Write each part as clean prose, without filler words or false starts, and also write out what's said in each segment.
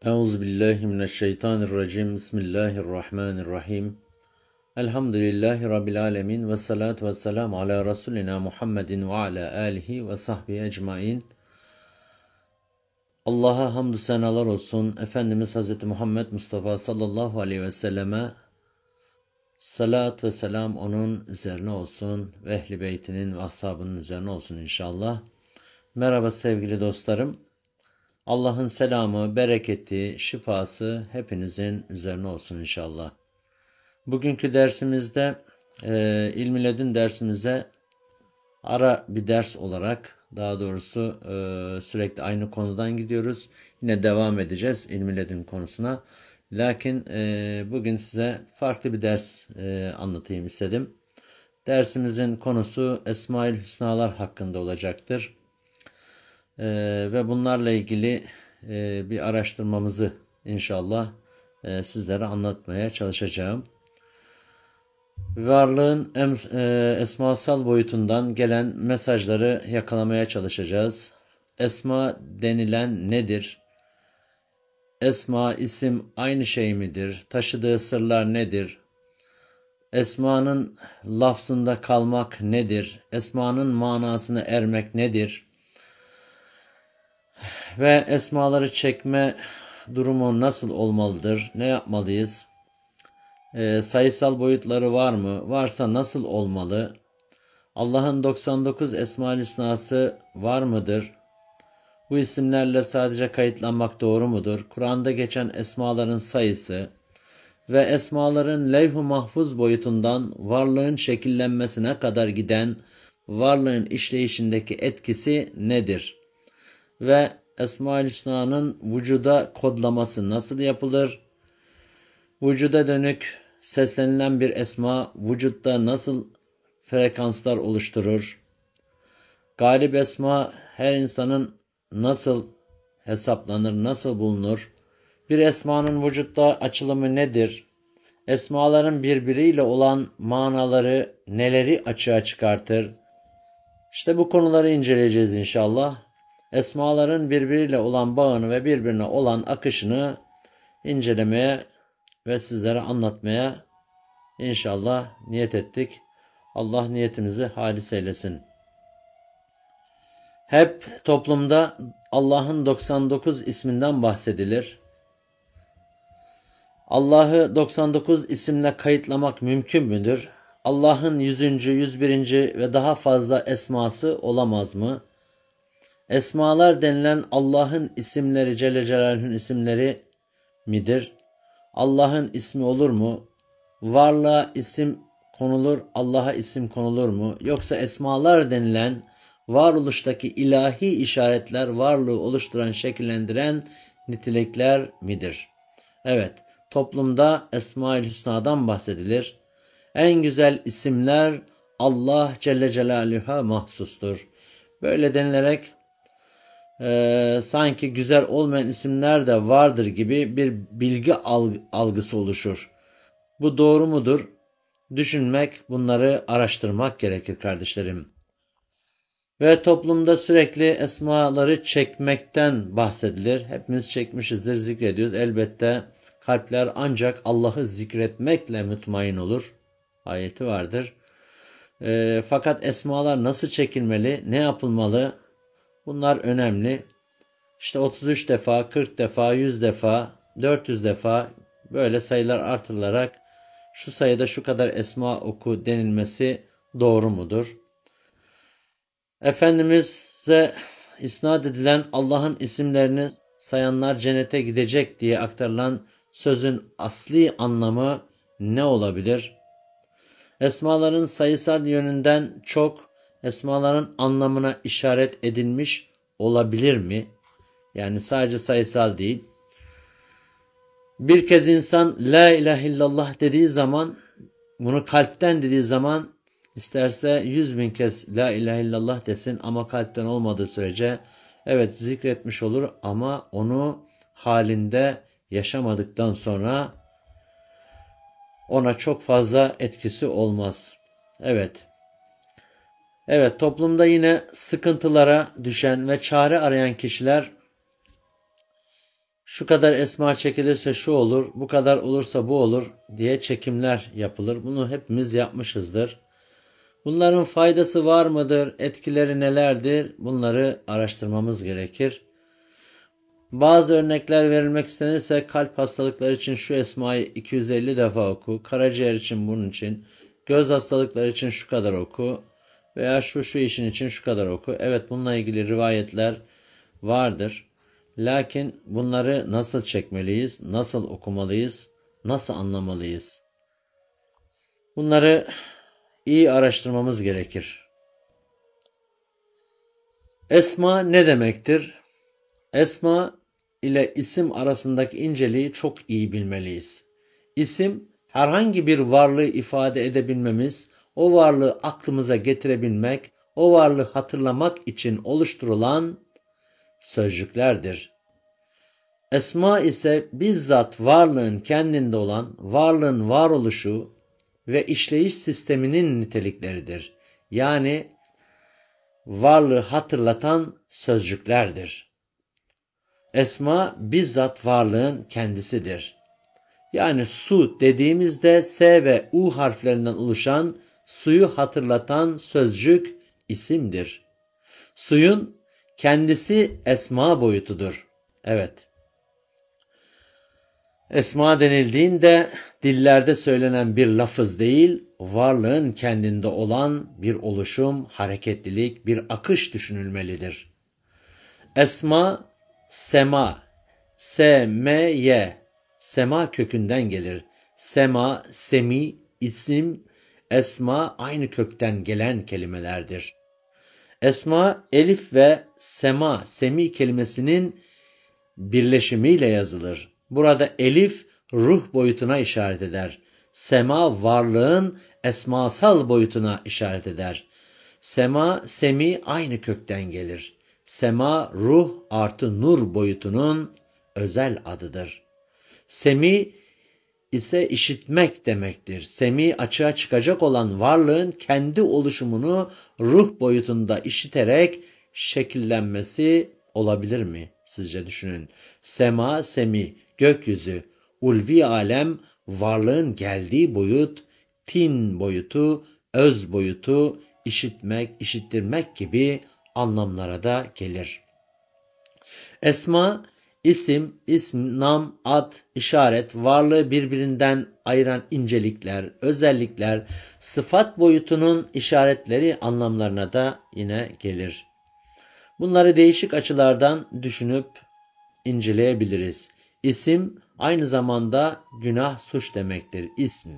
Euzubillahimineşşeytanirracim. Bismillahirrahmanirrahim. Elhamdülillahi Rabbil alemin. Ve salatu ve selamu ala Resulina Muhammedin ve ala alihi ve sahbihi ecmain. Allah'a hamdü senalar olsun. Efendimiz Hazreti Muhammed Mustafa sallallahu aleyhi ve selleme salat ve selam onun üzerine olsun. Ve ehli beytinin ve ashabının üzerine olsun inşallah. Merhaba sevgili dostlarım. Allah'ın selamı, bereketi, şifası hepinizin üzerine olsun inşallah. Bugünkü dersimizde İlm-i Ledün dersimize ara bir ders olarak, daha doğrusu sürekli aynı konudan gidiyoruz. Yine devam edeceğiz İlm-i Ledün konusuna. Lakin bugün size farklı bir ders anlatayım istedim. Dersimizin konusu Esma-ül Hüsnalar hakkında olacaktır. Ve bunlarla ilgili bir araştırmamızı inşallah sizlere anlatmaya çalışacağım. Varlığın esmasal boyutundan gelen mesajları yakalamaya çalışacağız. Esma denilen nedir? Esma, isim aynı şey midir? Taşıdığı sırlar nedir? Esmanın lafzında kalmak nedir? Esmanın manasına ermek nedir? Ve esmaları çekme durumu nasıl olmalıdır? Ne yapmalıyız? Sayısal boyutları var mı? Varsa nasıl olmalı? Allah'ın 99 Esma-ül Hüsnası var mıdır? Bu isimlerle sadece kayıtlanmak doğru mudur? Kur'an'da geçen esmaların sayısı ve esmaların levh-i mahfuz boyutundan varlığın şekillenmesine kadar giden varlığın işleyişindeki etkisi nedir? Ve Esma-ül Hüsna'nın vücuda kodlaması nasıl yapılır? Vücuda dönük seslenilen bir esma vücutta nasıl frekanslar oluşturur? Galip esma her insanın nasıl hesaplanır, nasıl bulunur? Bir esmanın vücutta açılımı nedir? Esmaların birbiriyle olan manaları neleri açığa çıkartır? İşte bu konuları inceleyeceğiz inşallah. Esmaların birbiriyle olan bağını ve birbirine olan akışını incelemeye ve sizlere anlatmaya inşallah niyet ettik. Allah niyetimizi halis eylesin. Hep toplumda Allah'ın 99 isminden bahsedilir. Allah'ı 99 isimle kayıtlamak mümkün müdür? Allah'ın 100. 101. ve daha fazla esması olamaz mı? Esmalar denilen Allah'ın isimleri Celle Celaluhu'nun isimleri midir? Allah'ın ismi olur mu? Varlığa isim konulur, Allah'a isim konulur mu? Yoksa esmalar denilen varoluştaki ilahi işaretler varlığı oluşturan, şekillendiren nitelikler midir? Evet, toplumda Esma-ül Hüsna'dan bahsedilir. En güzel isimler Allah Celle Celaluhu'ya mahsustur. Böyle denilerek sanki güzel olmayan isimler de vardır gibi bir bilgi algısı oluşur. Bu doğru mudur? Düşünmek, bunları araştırmak gerekir kardeşlerim. Ve toplumda sürekli esmaları çekmekten bahsedilir. Hepimiz çekmişizdir, zikrediyoruz. Elbette kalpler ancak Allah'ı zikretmekle mutmain olur. Ayeti vardır. Fakat esmalar nasıl çekilmeli, ne yapılmalı? Bunlar önemli. İşte 33 defa, 40 defa, 100 defa, 400 defa böyle sayılar artırılarak şu sayıda şu kadar esma oku denilmesi doğru mudur? Efendimiz'e isnat edilen Allah'ın isimlerini sayanlar cennete gidecek diye aktarılan sözün asli anlamı ne olabilir? Esmaların sayısal yönünden çok esmaların anlamına işaret edilmiş olabilir mi? Yani sadece sayısal değil. Bir kez insan La ilahe illallah dediği zaman, bunu kalpten dediği zaman isterse 100.000 kez La ilahe illallah desin ama kalpten olmadığı sürece evet zikretmiş olur ama onu halinde yaşamadıktan sonra ona çok fazla etkisi olmaz. Evet. Evet, toplumda yine sıkıntılara düşen ve çare arayan kişiler şu kadar esma çekilirse şu olur, bu kadar olursa bu olur diye çekimler yapılır. Bunu hepimiz yapmışızdır. Bunların faydası var mıdır, etkileri nelerdir? Bunları araştırmamız gerekir. Bazı örnekler verilmek istenirse kalp hastalıkları için şu esmayı 250 defa oku, karaciğer için bunun için, göz hastalıkları için şu kadar oku veya şu işin için şu kadar oku. Evet, bununla ilgili rivayetler vardır. Lakin bunları nasıl çekmeliyiz, nasıl okumalıyız, nasıl anlamalıyız? Bunları iyi araştırmamız gerekir. Esma ne demektir? Esma ile isim arasındaki inceliği çok iyi bilmeliyiz. İsim, herhangi bir varlığı ifade edebilmemiz, o varlığı aklımıza getirebilmek, o varlığı hatırlamak için oluşturulan sözcüklerdir. Esma ise bizzat varlığın kendinde olan, varlığın varoluşu ve işleyiş sisteminin nitelikleridir. Yani varlığı hatırlatan sözcüklerdir. Esma bizzat varlığın kendisidir. Yani su dediğimizde S ve U harflerinden oluşan suyu hatırlatan sözcük isimdir. Suyun kendisi esma boyutudur. Evet. Esma denildiğinde dillerde söylenen bir lafız değil, varlığın kendinde olan bir oluşum, hareketlilik, bir akış düşünülmelidir. Esma, sema, S-M-Y, sema kökünden gelir. Sema, semi, isim, esma aynı kökten gelen kelimelerdir. Esma, elif ve sema, semi kelimesinin birleşimiyle yazılır. Burada elif ruh boyutuna işaret eder. Sema varlığın esmasal boyutuna işaret eder. Sema, semi aynı kökten gelir. Sema ruh artı nur boyutunun özel adıdır. Semi ise işitmek demektir. Semi açığa çıkacak olan varlığın kendi oluşumunu ruh boyutunda işiterek şekillenmesi olabilir mi? Sizce düşünün. Sema, semi, gökyüzü, ulvi alem, varlığın geldiği boyut, tin boyutu, öz boyutu, işitmek, işittirmek gibi anlamlara da gelir. Esma, isim, nam, ad, işaret, varlığı birbirinden ayıran incelikler, özellikler, sıfat boyutunun işaretleri anlamlarına da yine gelir. Bunları değişik açılardan düşünüp inceleyebiliriz. İsim aynı zamanda günah, suç demektir. İsm.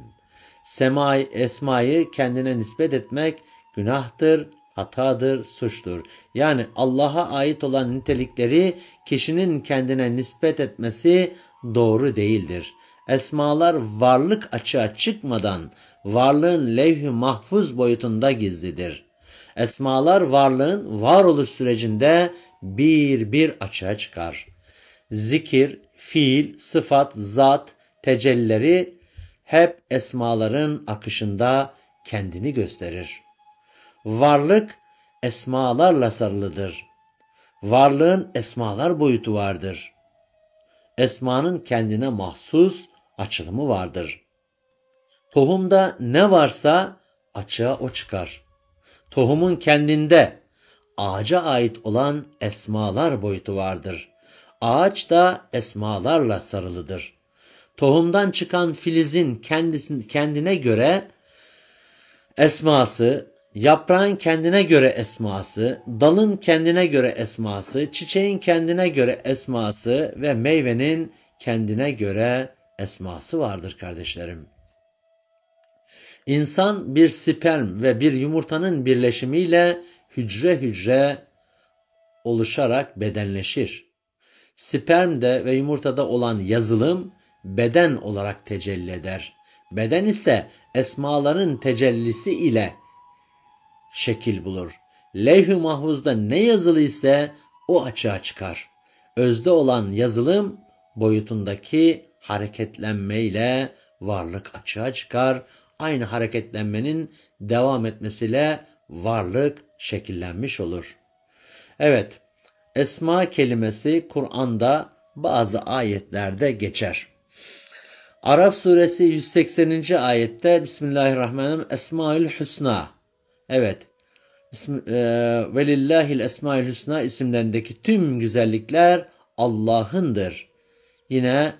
Esmayı kendine nispet etmek günahtır, hatadır, suçtur. Yani Allah'a ait olan nitelikleri kişinin kendine nispet etmesi doğru değildir. Esmalar varlık açığa çıkmadan varlığın levh-i mahfuz boyutunda gizlidir. Esmalar varlığın varoluş sürecinde bir bir açığa çıkar. Zikir, fiil, sıfat, zat, tecellileri hep esmaların akışında kendini gösterir. Varlık esmalarla sarılıdır. Varlığın esmalar boyutu vardır. Esmanın kendine mahsus açılımı vardır. Tohumda ne varsa açığa o çıkar. Tohumun kendinde ağaca ait olan esmalar boyutu vardır. Ağaç da esmalarla sarılıdır. Tohumdan çıkan filizin kendine göre esması, yaprağın kendine göre esması, dalın kendine göre esması, çiçeğin kendine göre esması ve meyvenin kendine göre esması vardır kardeşlerim. İnsan bir sperm ve bir yumurtanın birleşimiyle hücre hücre oluşarak bedenleşir. Spermde ve yumurtada olan yazılım beden olarak tecelli eder. Beden ise esmaların tecellisi ile şekil bulur. Levh-i mahfuzda ne yazılı ise o açığa çıkar. Özde olan yazılım boyutundaki hareketlenmeyle varlık açığa çıkar. Aynı hareketlenmenin devam etmesiyle varlık şekillenmiş olur. Evet, esma kelimesi Kur'an'da bazı ayetlerde geçer. Araf suresi 180. ayette Bismillahirrahmanirrahim. Esmaül Hüsna. Evet. Velillahil Esmaül Hüsna isimlerindeki tüm güzellikler Allah'ındır. Yine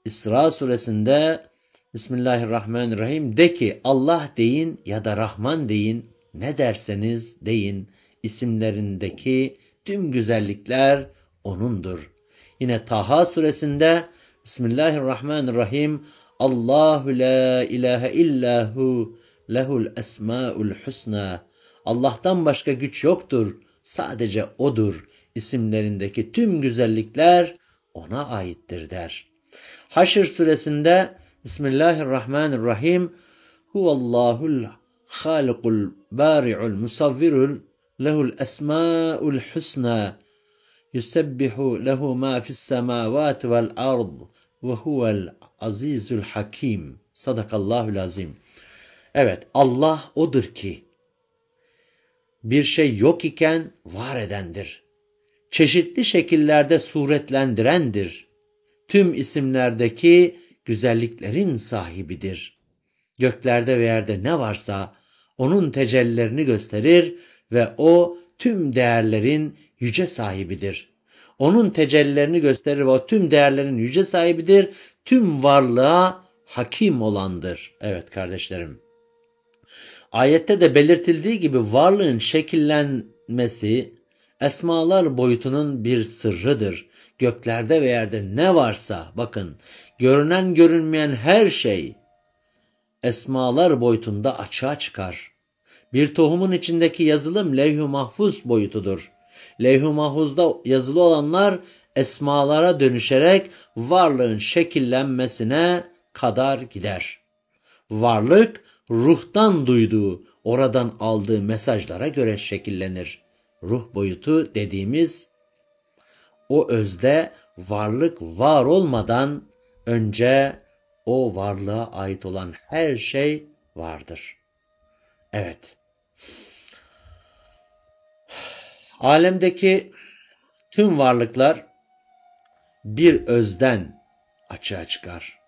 İsra suresinde Bismillahirrahmanirrahim. De ki Allah deyin ya da Rahman deyin, ne derseniz deyin, isimlerindeki tüm güzellikler O'nundur. Yine Taha suresinde Bismillahirrahmanirrahim. Allahu la ilahe illahu lehul esmaul husna. Allah'tan başka güç yoktur, sadece O'dur. İsimlerindeki tüm güzellikler O'na aittir der. Haşr suresinde Bismillahirrahmanirrahim. Huvallahul halikul bari'ul musavvirul lehul esmaul husna. Yusebbihu lehu ma fis semavati vel ard ve huvel azizul hakim. Sadakallahul azim. Evet, Allah O'dur ki bir şey yok iken var edendir. Çeşitli şekillerde suretlendirendir. Tüm isimlerdeki güzelliklerin sahibidir. Göklerde ve yerde ne varsa O'nun tecellilerini gösterir ve O tüm değerlerin yüce sahibidir. O'nun tecellilerini gösterir ve O tüm değerlerin yüce sahibidir. Tüm varlığa hakim olandır. Evet kardeşlerim. Ayette de belirtildiği gibi varlığın şekillenmesi esmalar boyutunun bir sırrıdır. Göklerde ve yerde ne varsa bakın görünen görünmeyen her şey esmalar boyutunda açığa çıkar. Bir tohumun içindeki yazılım levh-i mahfuz boyutudur. Levh-i mahfuzda yazılı olanlar esmalara dönüşerek varlığın şekillenmesine kadar gider. Varlık ruhtan duyduğu, oradan aldığı mesajlara göre şekillenir. Ruh boyutu dediğimiz o özde varlık var olmadan önce o varlığa ait olan her şey vardır. Evet. Alemdeki tüm varlıklar bir özden açığa çıkar.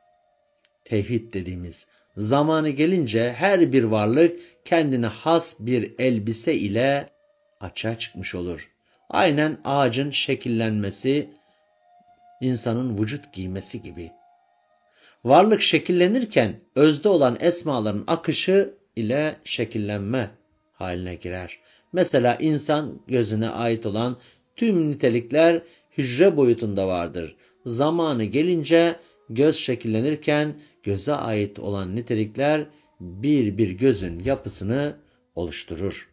Tevhid dediğimiz zamanı gelince her bir varlık kendine has bir elbise ile açığa çıkmış olur. Aynen ağacın şekillenmesi, insanın vücut giymesi gibi. Varlık şekillenirken özde olan esmaların akışı ile şekillenme haline girer. Mesela insan gözüne ait olan tüm nitelikler hücre boyutunda vardır. Zamanı gelince göz şekillenirken göze ait olan nitelikler bir bir gözün yapısını oluşturur.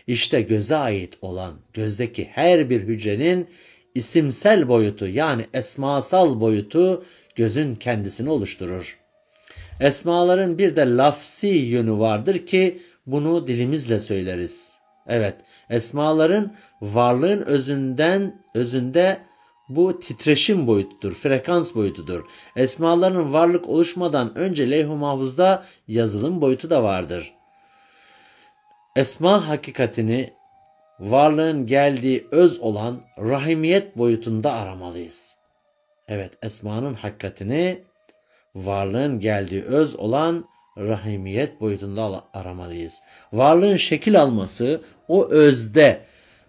İşte göze ait olan gözdeki her bir hücrenin isimsel boyutu yani esmasal boyutu gözün kendisini oluşturur. Esmaların bir de lafsi yönü vardır ki bunu dilimizle söyleriz. Evet, esmaların varlığın özünde bu titreşim boyutudur, frekans boyutudur. Esmaların varlık oluşmadan önce levh-i mahfuzda yazılım boyutu da vardır. Esma hakikatini varlığın geldiği öz olan rahimiyet boyutunda aramalıyız. Evet, esmanın hakikatini varlığın geldiği öz olan rahimiyet boyutunda aramalıyız. Varlığın şekil alması o özde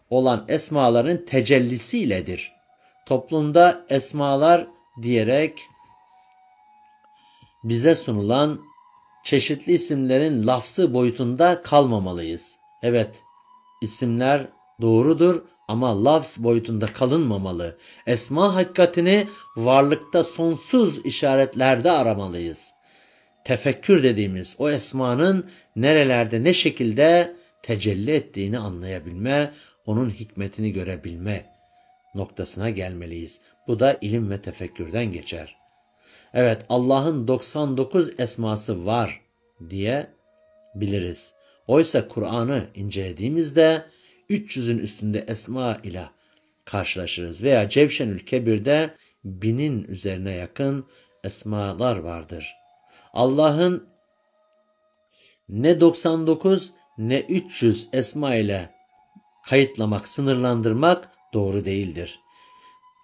olan esmaların tecellisiyledir. Toplumda esmalar diyerek bize sunulan çeşitli isimlerin lafzı boyutunda kalmamalıyız. Evet, isimler doğrudur ama lafz boyutunda kalınmamalı. Esma hakikatini varlıkta sonsuz işaretlerde aramalıyız. Tefekkür dediğimiz o esmanın nerelerde ne şekilde tecelli ettiğini anlayabilme, onun hikmetini görebilme noktasına gelmeliyiz. Bu da ilim ve tefekkürden geçer. Evet, Allah'ın 99 esması var diye biliriz. Oysa Kur'an'ı incelediğimizde 300'ün üstünde esma ile karşılaşırız. Veya Cevşenül Kebir'de 1000'in üzerine yakın esmalar vardır. Allah'ın ne 99 ne 300 esma ile kayıtlamak, sınırlandırmak doğru değildir.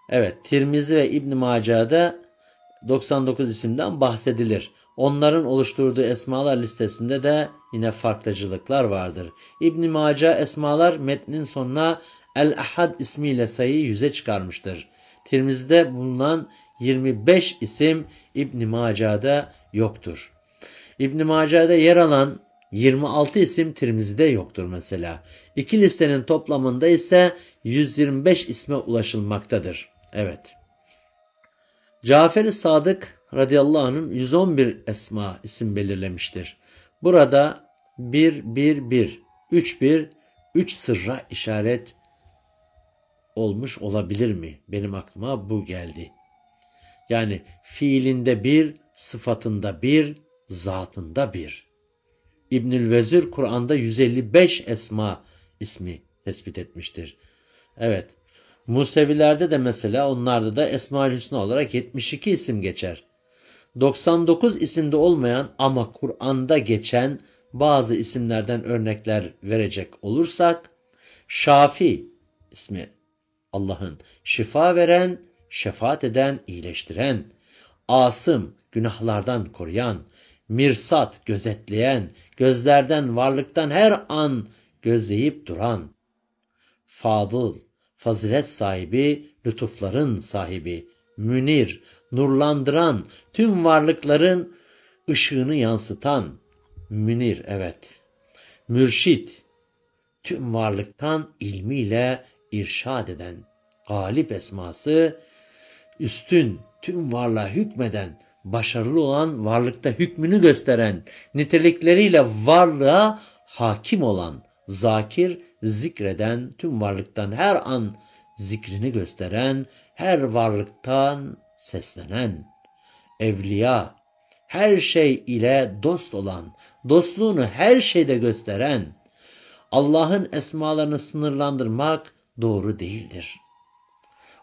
Evet, Tirmizi ve İbn Mace'de 99 isimden bahsedilir. Onların oluşturduğu esmalar listesinde de yine farklıcılıklar vardır. İbn Mace esmalar metnin sonuna El-Ahad ismiyle sayıyı 100'e çıkarmıştır. Tirmizi'de bulunan 25 isim İbn Mace'de yoktur. İbn Mace'de yer alan 26 isim Tirmizi'de yoktur mesela. İki listenin toplamında ise 125 isme ulaşılmaktadır. Evet. Cafer-i Sadık radıyallahu anh'ın 111 esma isim belirlemiştir. Burada 1, 3 sırra işaret olmuş olabilir mi? Benim aklıma bu geldi. Yani fiilinde 1, sıfatında 1, zatında 1. İbnül Vezir Kur'an'da 155 esma ismi tespit etmiştir. Evet. Musevilerde de mesela onlarda da Esma-ül Hüsna olarak 72 isim geçer. 99 isimde olmayan ama Kur'an'da geçen bazı isimlerden örnekler verecek olursak, Şafi ismi Allah'ın şifa veren, şefaat eden, iyileştiren, Asım günahlardan koruyan, Mirsat gözetleyen, gözlerden varlıktan her an gözleyip duran, Fadıl fazilet sahibi, lütufların sahibi, Münir nurlandıran, tüm varlıkların ışığını yansıtan, Münir evet, Mürşit tüm varlıktan ilmiyle irşad eden, Galip esması, üstün, tüm varlığa hükmeden, başarılı olan, varlıkta hükmünü gösteren, nitelikleriyle varlığa hakim olan, zakir, zikreden, tüm varlıktan her an zikrini gösteren, her varlıktan seslenen, evliya, her şey ile dost olan, dostluğunu her şeyde gösteren, Allah'ın esmalarını sınırlandırmak doğru değildir.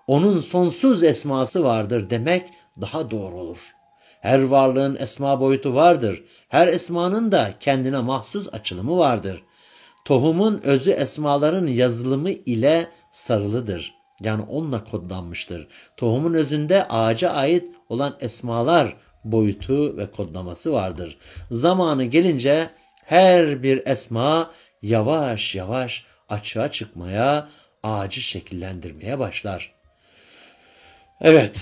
Onun sonsuz esması vardır demek daha doğru olur. Her varlığın esma boyutu vardır. Her esmanın da kendine mahsus açılımı vardır. Tohumun özü esmaların yazılımı ile sarılıdır. Yani onunla kodlanmıştır. Tohumun özünde ağaca ait olan esmalar boyutu ve kodlaması vardır. Zamanı gelince her bir esma yavaş yavaş açığa çıkmaya, ağacı şekillendirmeye başlar. Evet,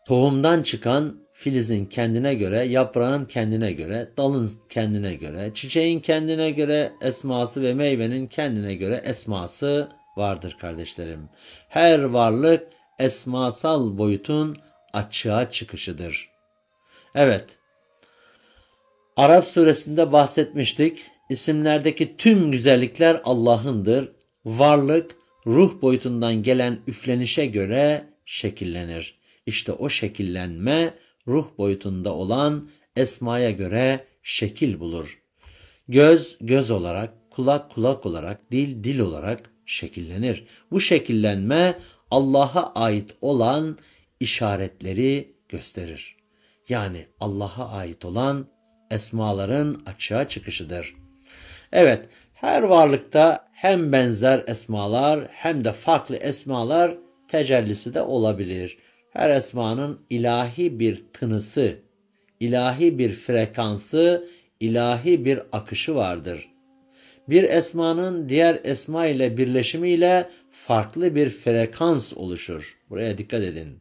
tohumdan çıkan filizin kendine göre, yaprağın kendine göre, dalın kendine göre, çiçeğin kendine göre esması ve meyvenin kendine göre esması vardır kardeşlerim. Her varlık esmasal boyutun açığa çıkışıdır. Evet, Araf suresinde bahsetmiştik. İsimlerdeki tüm güzellikler Allah'ındır. Varlık, ruh boyutundan gelen üflenişe göre şekillenir. İşte o şekillenme, ruh boyutunda olan esmaya göre şekil bulur. Göz, göz olarak, kulak, kulak olarak, dil, dil olarak şekillenir. Bu şekillenme Allah'a ait olan işaretleri gösterir. Yani Allah'a ait olan esmaların açığa çıkışıdır. Evet, her varlıkta hem benzer esmalar hem de farklı esmalar tecellisi de olabilir. Her esmanın ilahi bir tınısı, ilahi bir frekansı, ilahi bir akışı vardır. Bir esmanın diğer esma ile birleşimiyle farklı bir frekans oluşur. Buraya dikkat edin.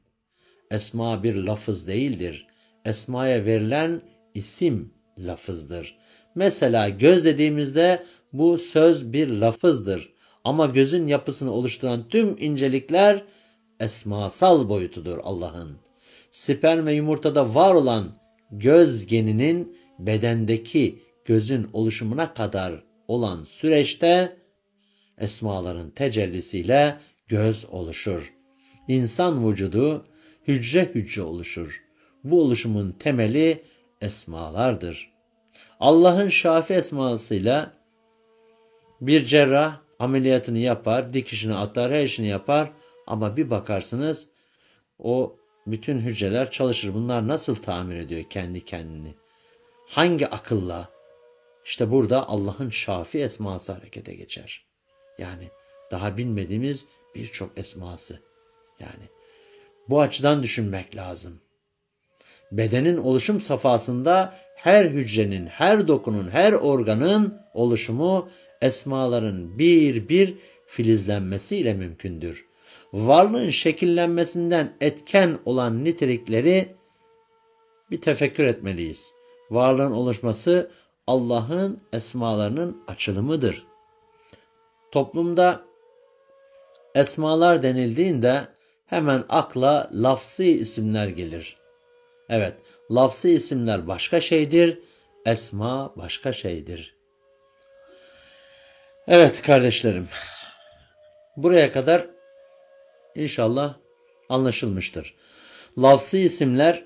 Esma bir lafız değildir. Esmaya verilen isim lafızdır. Mesela göz dediğimizde bu söz bir lafızdır. Ama gözün yapısını oluşturan tüm incelikler esmasal boyutudur Allah'ın. Sperm ve yumurtada var olan göz geninin bedendeki gözün oluşumuna kadar olan süreçte esmaların tecellisiyle göz oluşur. İnsan vücudu hücre hücre oluşur. Bu oluşumun temeli esmalardır. Allah'ın Şafi esmasıyla bir cerrah ameliyatını yapar, dikişini atar, her işini yapar ama bir bakarsınız o bütün hücreler çalışır. Bunlar nasıl tamir ediyor kendi kendini? Hangi akılla? İşte burada Allah'ın Şafi esması harekete geçer. Yani daha bilmediğimiz birçok esması. Yani bu açıdan düşünmek lazım. Bedenin oluşum safhasında her hücrenin, her dokunun, her organın oluşumu esmaların bir bir filizlenmesiyle mümkündür. Varlığın şekillenmesinden etken olan nitelikleri bir tefekkür etmeliyiz. Varlığın oluşması Allah'ın esmalarının açılımıdır. Toplumda esmalar denildiğinde hemen akla lafzi isimler gelir. Evet, lafzi isimler başka şeydir, esma başka şeydir. Evet kardeşlerim, buraya kadar inşallah anlaşılmıştır. Lafzi isimler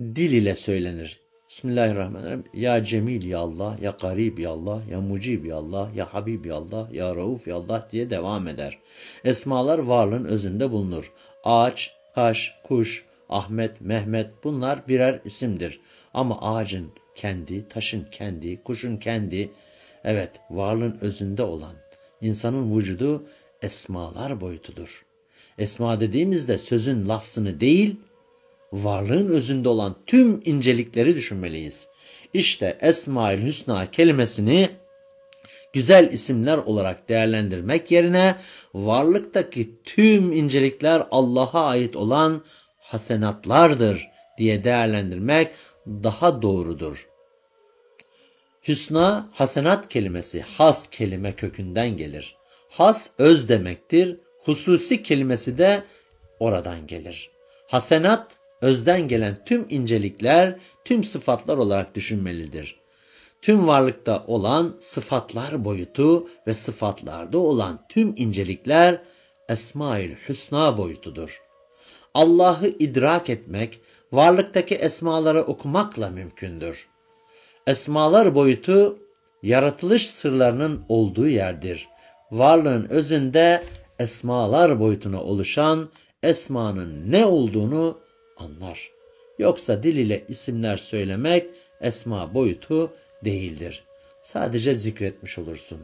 dil ile söylenir. Bismillahirrahmanirrahim. Ya Cemil ya Allah, ya Garib ya Allah, ya Mucib ya Allah, ya Habib ya Allah, ya Rauf ya Allah diye devam eder. Esmalar varlığın özünde bulunur. Ağaç, taş, kuş, Ahmet, Mehmet bunlar birer isimdir. Ama ağacın kendi, taşın kendi, kuşun kendi, evet varlığın özünde olan insanın vücudu esmalar boyutudur. Esma dediğimizde sözün lafzını değil, varlığın özünde olan tüm incelikleri düşünmeliyiz. İşte Esma-ül Hüsna kelimesini güzel isimler olarak değerlendirmek yerine varlıktaki tüm incelikler Allah'a ait olan hasenatlardır diye değerlendirmek daha doğrudur. Hüsna, hasenat kelimesi has kelime kökünden gelir. Has öz demektir. Hususi kelimesi de oradan gelir. Hasenat, özden gelen tüm incelikler, tüm sıfatlar olarak düşünmelidir. Tüm varlıkta olan sıfatlar boyutu ve sıfatlarda olan tüm incelikler Esma-ül Hüsna boyutudur. Allah'ı idrak etmek, varlıktaki esmaları okumakla mümkündür. Esmalar boyutu, yaratılış sırlarının olduğu yerdir. Varlığın özünde esmalar boyutuna oluşan esmanın ne olduğunu anlar. Yoksa dil ile isimler söylemek esma boyutu değildir. Sadece zikretmiş olursun.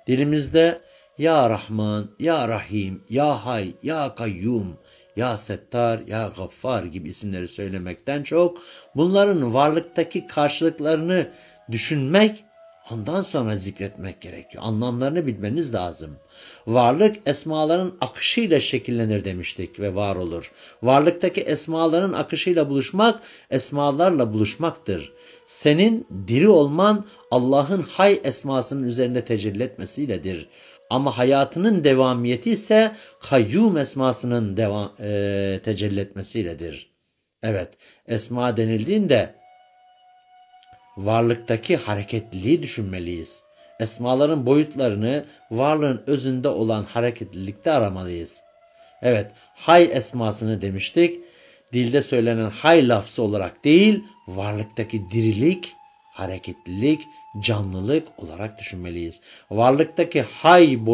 Dilimizde Ya Rahman, Ya Rahim, Ya Hay, Ya Kayyum, Ya Settar, Ya Gaffar gibi isimleri söylemekten çok bunların varlıktaki karşılıklarını düşünmek, ondan sonra zikretmek gerekiyor. Anlamlarını bilmeniz lazım. Varlık esmaların akışıyla şekillenir demiştik ve var olur. Varlıktaki esmaların akışıyla buluşmak, esmalarla buluşmaktır. Senin diri olman Allah'ın hay esmasının üzerinde tecelli etmesiyledir. Ama hayatının devamiyeti ise kayyum esmasının tecelli etmesiyledir. Evet, esma denildiğinde varlıktaki hareketliliği düşünmeliyiz. Esmaların boyutlarını varlığın özünde olan hareketlilikte aramalıyız. Evet, hay esmasını demiştik. Dilde söylenen hay lafzı olarak değil, varlıktaki dirilik, hareketlilik, canlılık olarak düşünmeliyiz. Varlıktaki hay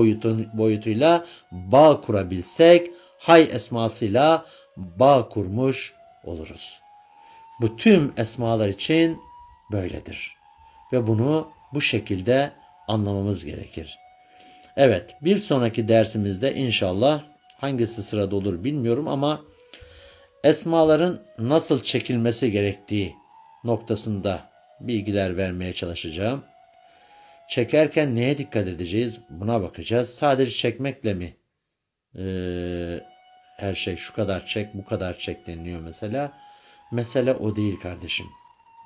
boyutuyla bağ kurabilsek, hay esmasıyla bağ kurmuş oluruz. Bu tüm esmalar için böyledir. Ve bunu bu şekilde anlamamız gerekir. Evet, bir sonraki dersimizde inşallah hangisi sırada olur bilmiyorum ama esmaların nasıl çekilmesi gerektiği noktasında bilgiler vermeye çalışacağım. Çekerken neye dikkat edeceğiz? Buna bakacağız. Sadece çekmekle mi her şey şu kadar çek, bu kadar çek deniliyor mesela? Mesele o değil kardeşim.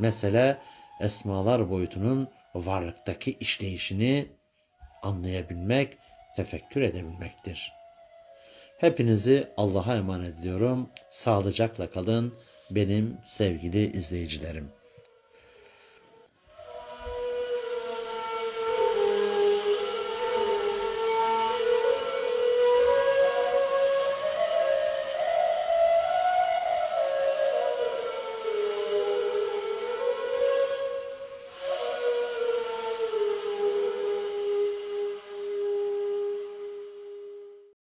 Mesele esmalar boyutunun varlıktaki işleyişini anlayabilmek, tefekkür edebilmektir. Hepinizi Allah'a emanet ediyorum. Sağlıcakla kalın benim sevgili izleyicilerim.